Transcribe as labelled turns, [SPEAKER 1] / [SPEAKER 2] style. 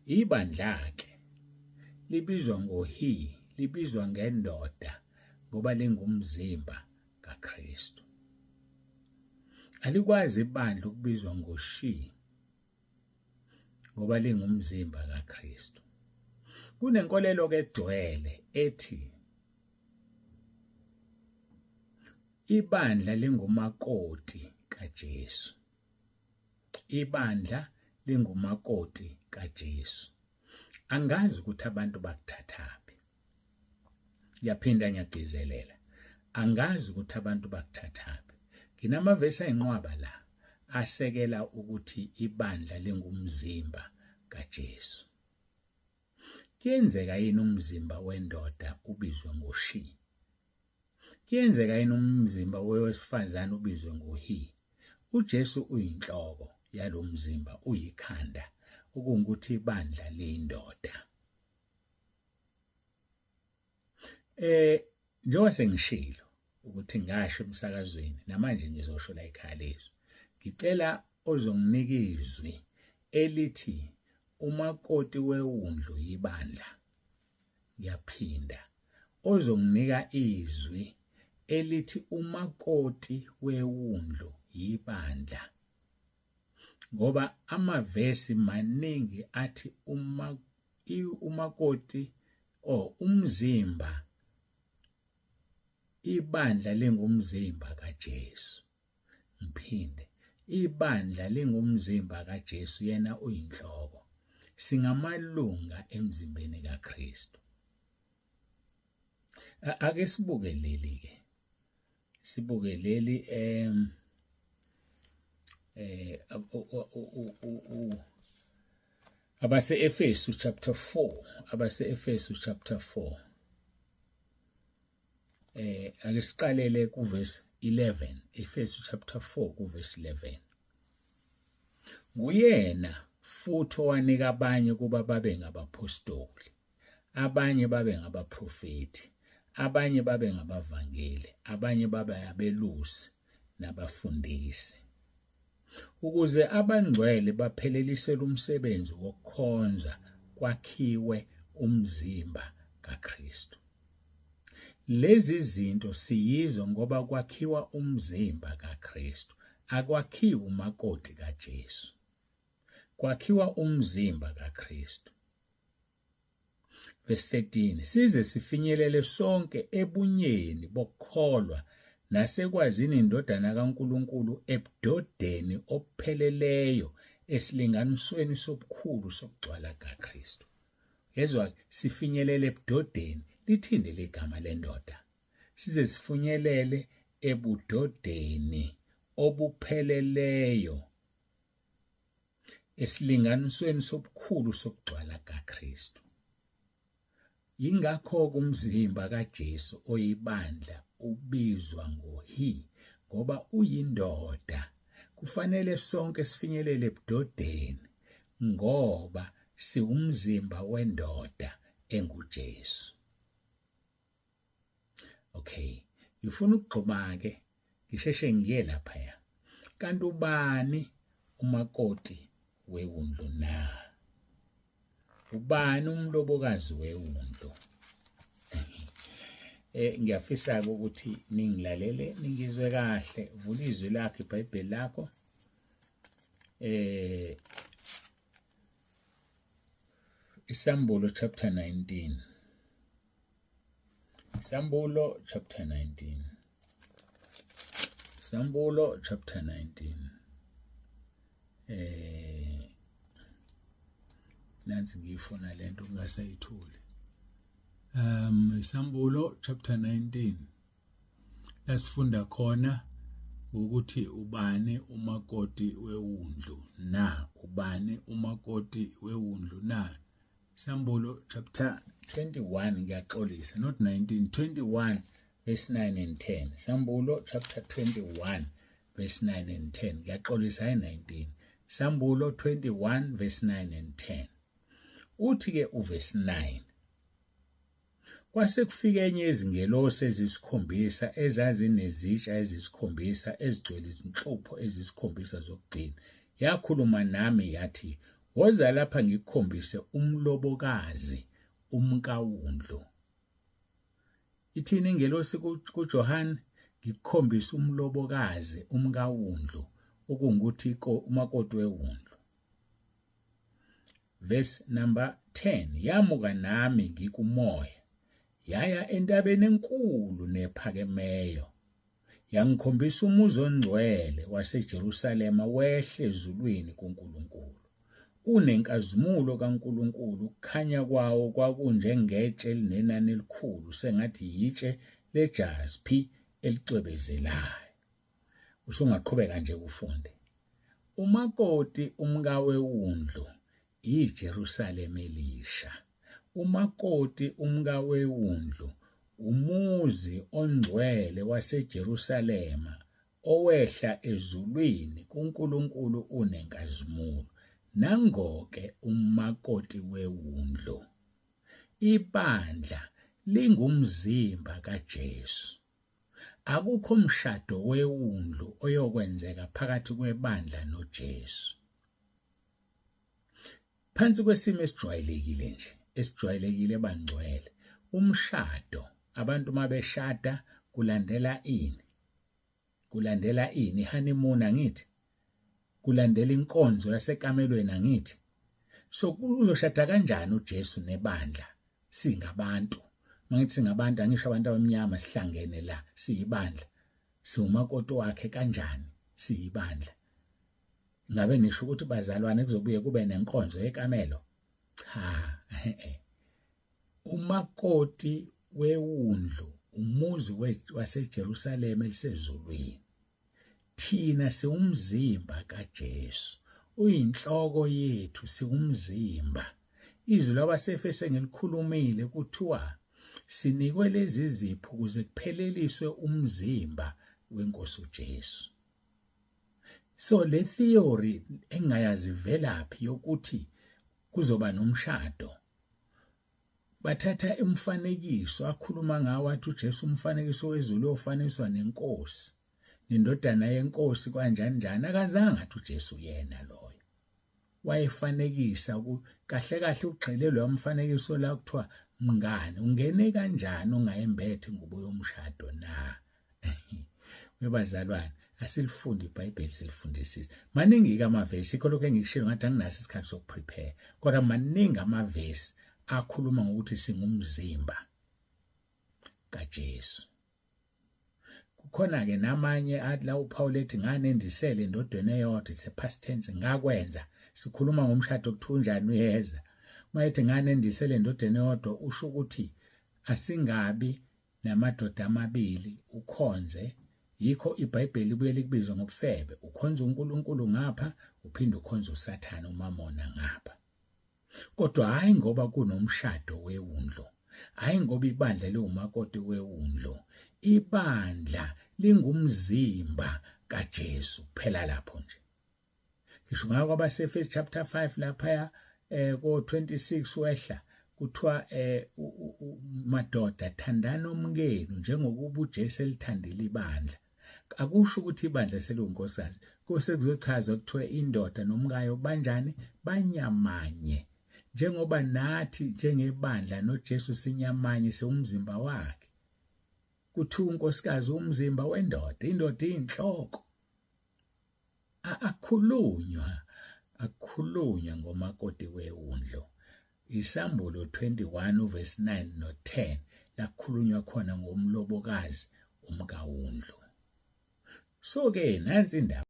[SPEAKER 1] Ibandla-ke libizwa ngohi, libizwa ngendoda ngoba lingumzimba kaKristu. Alikwazi ibandla ukubizwa ngoshi ngoba lingumzimba kaKristu. Kunenkolelo-ke egcwele ethi ibandla lingumakoti kaJesu. Ibandla lingumakoti kaJesu. Angazi ukuthi abantu bakuthathaphi. Ngiyaphinda ngiyagcizelela. Angazi ukuthi abantu bakuthathaphi. Nginamavesi ayinqwaba la asekela ukuthi ibandla lingumzimba kaJesu. Kuyenzeka yini umzimba wendoda ubizwe ngoshi? Kuyenzeka yini umzimba wowesifazane ubizwe ngohi? uJesu uyinhloko yalomzimba, uyikhanda, ukuthi ibandla leyindoda. Njengoba sengishilo ukuthi ngasho emsakazweni namanje ngizosho la ekhaya lezwi. Ngicela ozonginika izwi elithi umakoti wewundlu yibandla. Ngiyaphinda. Ozonginika izwi elithi umakoti wewundlu yibandla. Ngoba amavesi maningi athi umakoti umzimba, ibandla lingumzimba kaJesu. Ngiphinde, ibandla lingumzimba kaJesu, yena uyinhloko. Singamalunga emzimbeni kaKristu. Ake sibuke leli-ke. Sibuke leli abase-Efesu chapter 4, abase-Efesu chapter 4. Ake siqalele kuverse 11, Efesu chapter 4 kuverse 11. Nguyena futhi owanika abanye kuba babe ngabapostoli, abanye babe ngabaprofeti, abanye babe ngabavangeli, abanye babe abelusi nabafundisi, ukuze abangcwele baphelelisele umsebenzi wokukhonza kwakhiwe umzimba kaKristu. Lezi zinto siyizo ngoba kwakhiwa umzimba kaKristu, akwakhiwa umakoti kaJesu. Kwakhiwa umzimba kaKristu. Verse 13, size sifinyelele sonke ebunyeni bokukholwa nasekwazini indodana kaNkulunkulu, ebudodeni obupheleleyo esilinganisweni sobukhulu sokugcwala kaKristu. Yezwa, sifinyelele ebudodeni, lithinde legama lendoda. Size sifinyelele ebudodeni obupheleleyo esilinganisweni sobukhulu sokugcwala kaKristu. Yingakho umzimba kaJesu oyibandla ubizwa ngohi, ngoba uyindoda. Kufanele sonke sifinyelele ebudodeni ngoba siwumzimba wendoda enguJesu. Okay, ngifuna ukugxuma-ke ngisheshe ngiye laphaya. Kanti ubani umakoti wewundlu na? Ubani umlobokazi wewundlu? Ngiyafisa ukuthi ningilalele, ningizwe kahle. Vula izwi lakho, iBhayibheli lakho. Isambulo chapter 19. Isambulo chapter 19. Isambulo chapter 19. Nansi ngiyifuna lento ungasayithuli. Isambulo chapter 19. Lasifunda khona ukuthi ubani umakoti wewundlu na, ubani umakoti wewundlu na. Isambulo chapter 21 ngiyaxolisa, not 19, 21 verse 9 and 10. Isambulo chapter 21 verse 9 and 10. Ngiyaxolisa hayi 19. Isambulo 21 verse 9 and 10. Uthi-ke uverse 9. Kwase kufika enye izingelosi ezisikhombisa ezazinezitsha ezisikhombisa ezigcwele izinhlupho ezisikhombisa zokugcina. Yakhuluma nami yathi, woza lapha ngikukhombise umlobokazi umkaWundlu. Ithini ingelosi kuJohane? Ngikukhombisa umlobokazi umkaWundlu, okungukuthi umakoti weWundlu. Verse number 10, yamuka nami ngikumoya, yaya entabeni enkulu nephakemeyo, yangikhombisa umuzi ongcwele waseJerusalema wehle ezulwini kuNkulunkulu. Unenkazimulo kaNkulunkulu, ukukhanya kwawo kwakunjengetshe elinenani elikhulu, sengathi yitshe lejaspi elicwebezelayo. Usungaqhubeka nje ufunde. Umakoti umkaWundlu iJerusalema elisha. Umakoti umkaWundlu umuzi ongcwele waseJerusalema owehla ezulwini kuNkulunkulu unenkazimulo. Nangoke umakoti weWundlu. Ibandla lingumzimba kaJesu. Akukho mshado weWundlu oyokwenzeka phakathi kwebandla noJesu. Phansi kwesimo esijwayelekile nje, esijwayelekile bangcwele, umshado, abantu mabeshada kulandela ini? Kulandela ini? Honeymoon angithi? Kulandela inkonzo yasekamelweni angithi? So uzoshada kanjani uJesu nebandla singabantu? Mangithi singabantu angisho abantu abamnyama sihlangene la siyibandla. Siwumakoti wakhe kanjani siyibandla? Ngabe nisho ukuthi bazalwane kuzobuye kube nenkonzo yekamelo? Cha. Umakoti weWundlu umuzi waseJerusalema elisezulwini. Thina siwumzimba kaJesu. Uyinhloko yethu, siwumzimba. Izwi labaseFese ngelikhulumile kuthiwa sinikwe lezi zipho ukuze kupheleliswe umzimba weNkosi uJesu. So le theory engayazi velaphi yokuthi kuzoba nomshado, bathatha umfanekiso akhuluma ngawo athi uJesu umfanekiso wezulu ofaniswa nenkosi, nendodana yenkosi kanjani njani. Akazange athi uJesu yena loyo. Wayefanekisa kahle kahle ugxilelwe umfanekiso la kuthiwa mngane ungene kanjani ungayembethe ingubo yomshado na? Webazalwane, asilifundi iBhayibheli silifundisisa. Maningi amavesi ikho lokho engishilo ngathi anginaso isikhathi sokuprepare. Kodwa maningi amavesi akhuluma ngokuthi singumzimba kaJesu. Kukhona ke namanye athi la uPaul ethi nganendisele endodeni eyodwa, it's a past tense, ngakwenza. Sikhuluma ngomshado kuthunjani uyeza. Mayethi nganendisele endodeni eyodwa usho ukuthi asingabi namadoda amabili ukhonze. Yikho iBhayibheli libuye likubizwe ngobufebe. Ukhonza uNkulunkulu ngapha, uphinde ukhonza uSathane uMamona ngapha. Kodwa hayi ngoba kunomshado weWundlu. Hayi ngoba ibandla liwumakoti weWundlu. Ibandla lingumzimba kaJesu phela lapho nje. Ngisho ngakho kwabaseFese chapter 5 lapha ko 26 wehla kuthiwa madoda thandani omkenu njengokuba uJesu elithandile ibandla. Akusho ukuthi ibandla seliwunkosikazi. Kuse kuzochaza kuthiwa indoda nomkayo banjani? Banyamanye. Njengoba nathi njengebandla noJesu sinyamanye siwumzimba wakhe. Kuthiwa unkosikazi umzimba wendoda, indoda iyinhloko. Akukhulunywa ngomakoti weWundlu. Isambulo 21 verse 9 no 10 lakhulunywa khona ngomlobokazi umkaWundlu. So ke nansi indaba